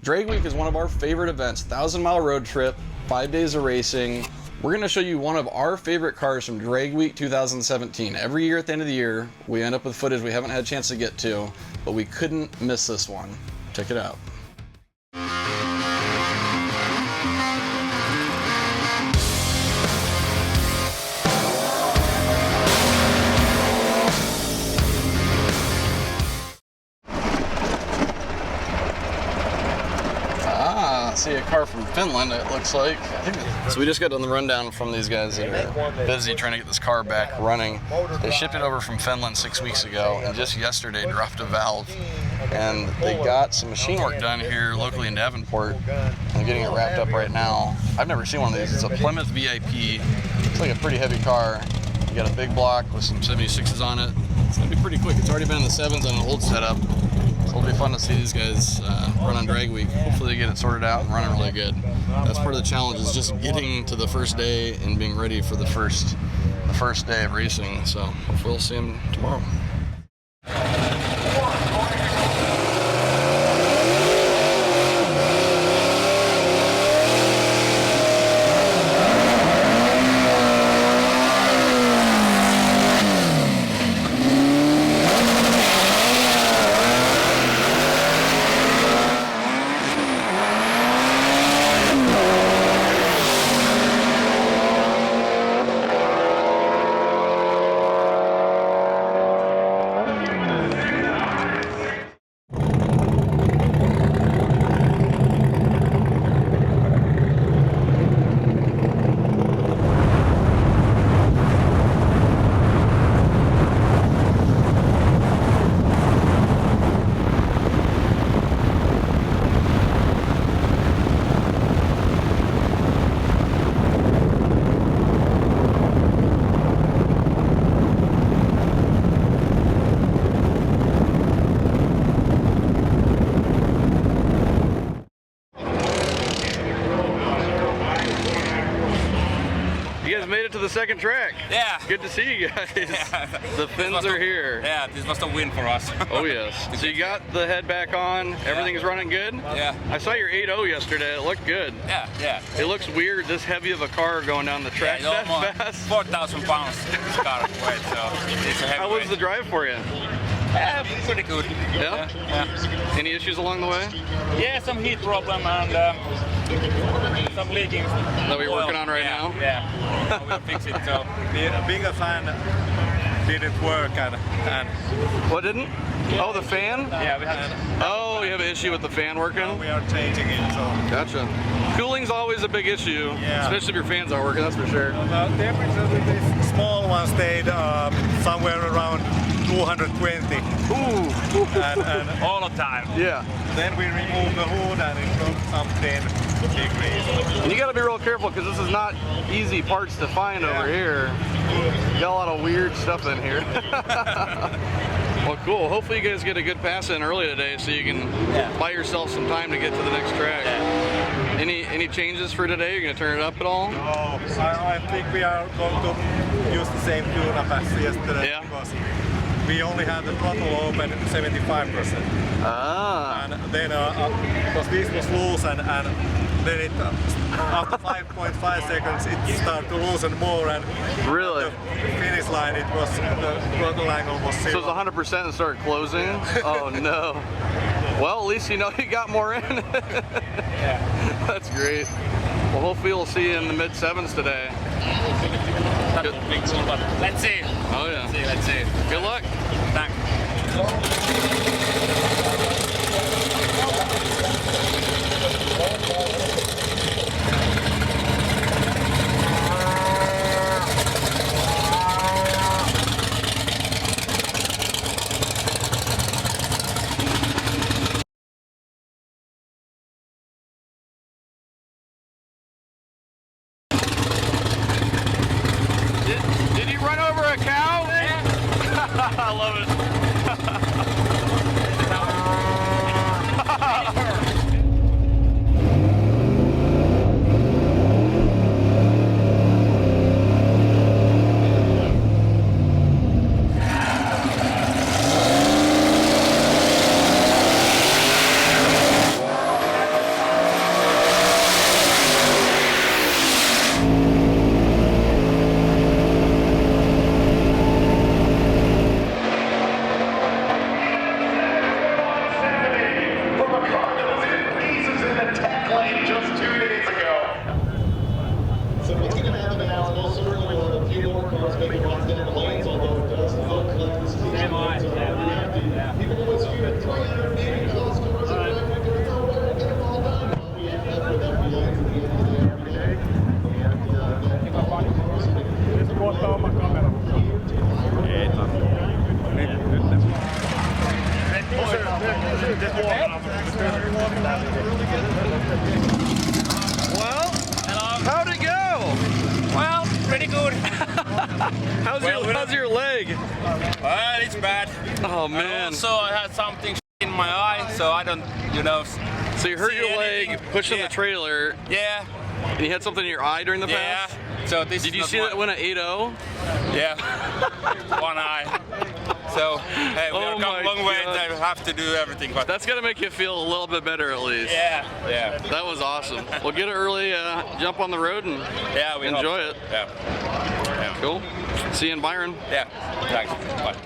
Drag Week is one of our favorite events. 1,000-mile road trip, 5 days of racing. We're going to show you one of our favorite cars from Drag Week 2017. Every year at the end of the year, we end up with footage we haven't had a chance to get to, but we couldn't miss this one. Check it out. See a car from Finland, it looks like. So we just got on the rundown from these guys that are busy trying to get this car back running. They shipped it over from Finland 6 weeks ago, and just yesterday dropped a valve. And they got some machine work done here locally in Davenport. I'm getting it wrapped up right now. I've never seen one of these. It's a Plymouth VIP. It's like a pretty heavy car. You got a big block with some 76s on it. It's gonna be pretty quick. It's already been in the 7s on an old setup. So it'll be fun to see these guys run on Drag Week. Hopefully they get it sorted out and running really good. That's part of the challenge, is just getting to the first day and being ready for the first day of racing. So hopefully we'll see them tomorrow. Made it to the second track. Yeah. Good to see you guys. Yeah. The Finns are here. Yeah, this was a win for us. Oh yes. So you got the head back on. Everything's running good? Yeah. I saw your 8.0 yesterday. It looked good. Yeah, yeah. It looks weird, this heavy of a car going down the track that fast. 4,000 pounds car weight, so it's a heavy. How was the drive for you? Yeah, pretty good. Yeah? Yeah. Any issues along the way? Yeah, some heat problem and some leaking. That we're working on right now? Yeah, we'll fix it. So the bigger fan didn't work and what didn't? Oh, the fan? yeah, we had. Oh, you have an issue with the fan working? we are changing it. So Gotcha. Cooling's always a big issue, especially if your fans aren't working, that's for sure. the temperature with this small one stayed somewhere around 220. Ooh. And All the time. Yeah. then we removed the hood and it dropped some 10 degrees. And you gotta be real careful because this is not easy parts to find over here. You got a lot of weird stuff in here. Well, cool. Hopefully you guys get a good pass in early today so you can buy yourself some time to get to the next track. Yeah. Any changes for today? You're gonna turn it up at all? Oh, I think we are going to use the same tune-up as yesterday because we only had the throttle open 75%. Ah. And then because this was loose and then it after 5.5 seconds it started to loosen more and really? the finish line it was the throttle angle was zero. So it's 100% and started closing? Oh no. Well, at least you know you got more in. Yeah. That's great. Well, hopefully we'll see you in the mid-7s today. Good. Let's see. Oh yeah. Let's see. Good luck. Thanks. Did you run over a cow? I love it. Well, how'd it go? Well, pretty good. How's your leg? Well, it's bad. Oh man. So I had something in my eye, so I don't, you know. So you hurt see your leg anything. pushing Yeah. the trailer, Yeah. and you had something in your eye during the Yeah. pass? So this. Did is you not see one- that win at 8-0? Yeah. One eye. So hey, we Oh have come my a long way. God. I have to do everything, but That's gotta make you feel a little bit better at least. yeah. That was awesome. Well, get it early, jump on the road and Yeah, we enjoy hope. it. Yeah. Cool. See you in Byron. Yeah. Thanks. Bye.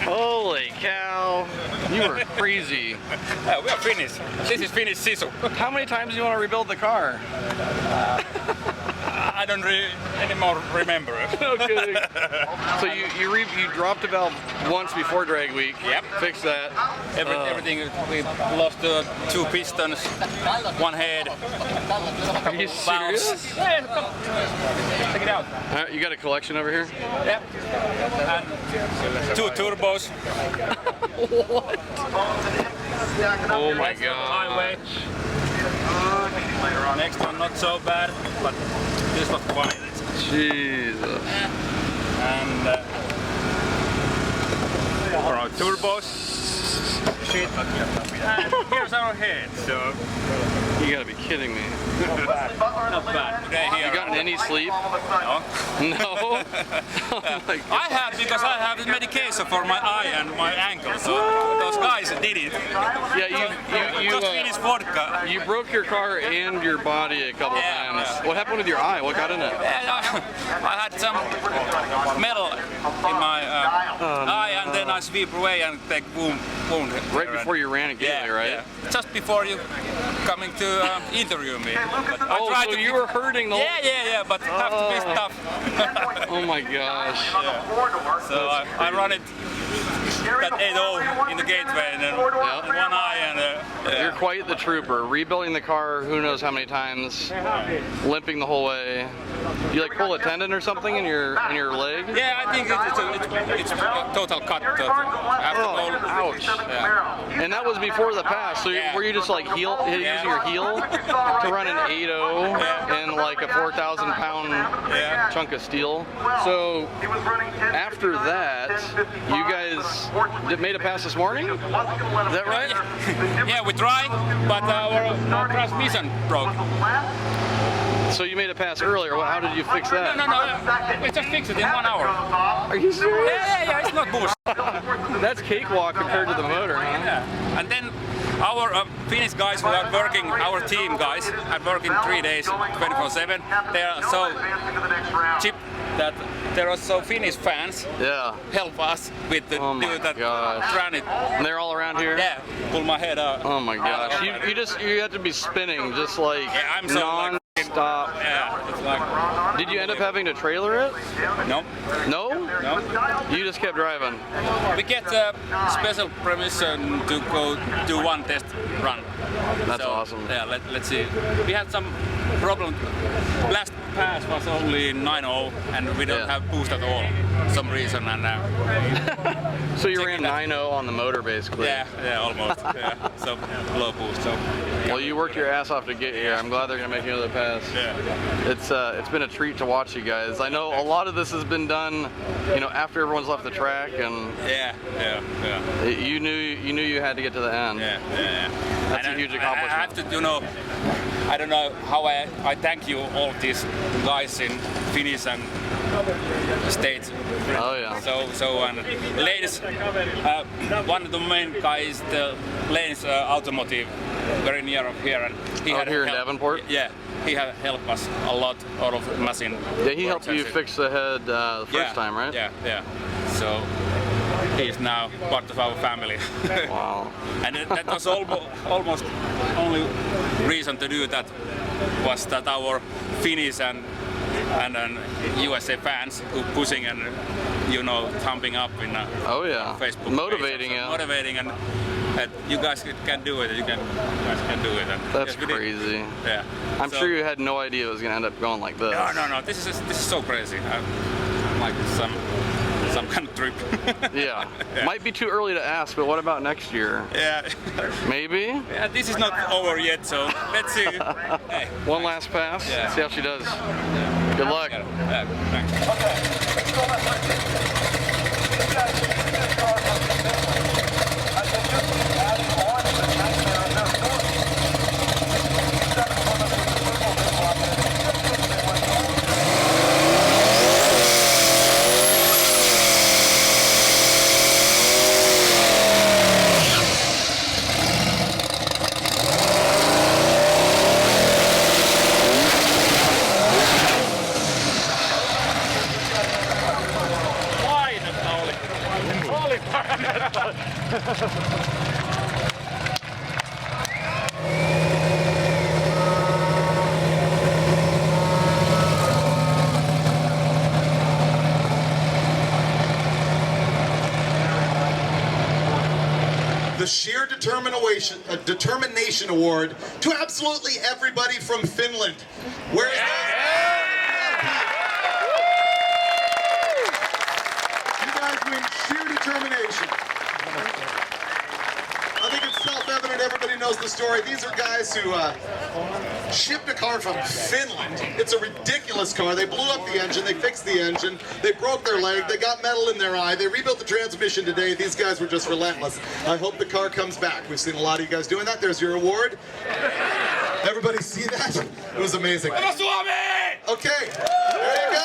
Holy cow. You were crazy. We are Finnish. This is Finnish sisu. How many times do you want to rebuild the car? I don't anymore remember. No kidding. So you dropped the valve once before drag week. Yep. Fixed that. Everything. We lost 2 pistons, 1 head. Are you serious? Yeah, come. Check it out. You got a collection over here? Yeah. And 2 turbos. What? Oh my god. Highway. Next one not so bad, but this was funny. Jesus. And for our turbos, shit. And here's our head. So You gotta be kidding me. not bad. Today You here. gotten any sleep? No. No? Oh my god. I have because I have medication for my eye and my ankle. So those guys did it. Yeah, Just finished vodka. you broke your car and your body a couple Yeah, times. yeah. What happened with your eye? What got in it? I had some metal in my eye, and then I sweep away and take wound. Right before you ran at Gateway, right? Yeah. Just before you coming to interview me. But I Oh, tried so to you were hurting the whole... Yeah, but have to be tough. Oh my gosh. So I run it at 8-0 in the gateway, and then Yeah. one eye, and You're quite the trooper. Rebuilding the car who knows how many times, limping the whole way. You like pull a tendon or something in your leg? yeah, I think it's a total cut. Ouch. Yeah. And that was before the pass, so Yeah. were you just like using your heel to run an 8.0 and like a 4,000 pound Yeah. chunk of steel? So after that, you guys made a pass this morning? Is that right? Yeah, we tried, but our transmission broke. So you made a pass earlier. How did you fix that? No, we just fixed it in 1 hour. Are you serious? Yeah, it's not bullshit. That's cakewalk compared to the motor, huh? Yeah. And then Our Finnish guys who are working, our team guys, are working 3 days, 24/7. They are so cheap that there are so Finnish fans help us with the do that run it. And they're all around here? Yeah, pull my head out. Oh my gosh. You have to be spinning just like I'm so non-stop. Yeah, it's like... Did you end up having to trailer it? No. No? No. You just kept driving? We get special permission to go do one test run. That's awesome. Yeah, let's see. We had some problem. Last pass was only 9.0 and we don't have boost at all some reason. And so you ran 9.0 on the motor basically? Yeah, almost. Yeah. So low boost. So. Well, you worked your ass off to get here. I'm glad they're gonna make another pass. Yeah. It's been a treat to watch you guys. I know a lot of this has been done, you know, after everyone's left the track, and you knew you had to get to the end. Yeah. That's a huge accomplishment. I have to, you know, I don't know how I thank you all these guys in Finnish and States. Oh yeah. So and Lane's one of the main guys, the Lane's automotive, very near of here, and he had here in Davenport. Yeah, he had helped us a lot out of machine. Yeah, he helped you fix the head the first time, right? Yeah. So he is now part of our family. Wow. And that was almost only reason to do that was that our Finnish and USA fans who pushing and thumbing up in Facebook motivating page, you. Motivating and you guys can do it. You guys can do it. And that's crazy. Yeah. I'm sure you had no idea it was gonna end up going like this. No. This is so crazy. Like some kind of trip. Yeah. Might be too early to ask, but what about next year? Yeah. Maybe? Yeah, this is not over yet, so let's see. Hey, one last pass. Yeah. See how she does. Good luck. Yeah, thanks. The sheer determination award to absolutely everybody from Finland. Where's you guys win sheer determination. I think it's self-evident, everybody knows the story. These are guys who shipped a car from Finland. It's a ridiculous car. They blew up the engine, they fixed the engine, they broke their leg, they got metal in their eye, they rebuilt the transmission today. These guys were just relentless. I hope the car comes back. We've seen a lot of you guys doing that. There's your award. Everybody see that? It was amazing. Okay, there you go.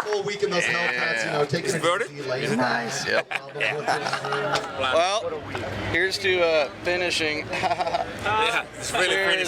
Full week in those Hellcats, taking it easy, lazy. Nice. Yep. Well, here's to finishing. Yeah, it's really pretty.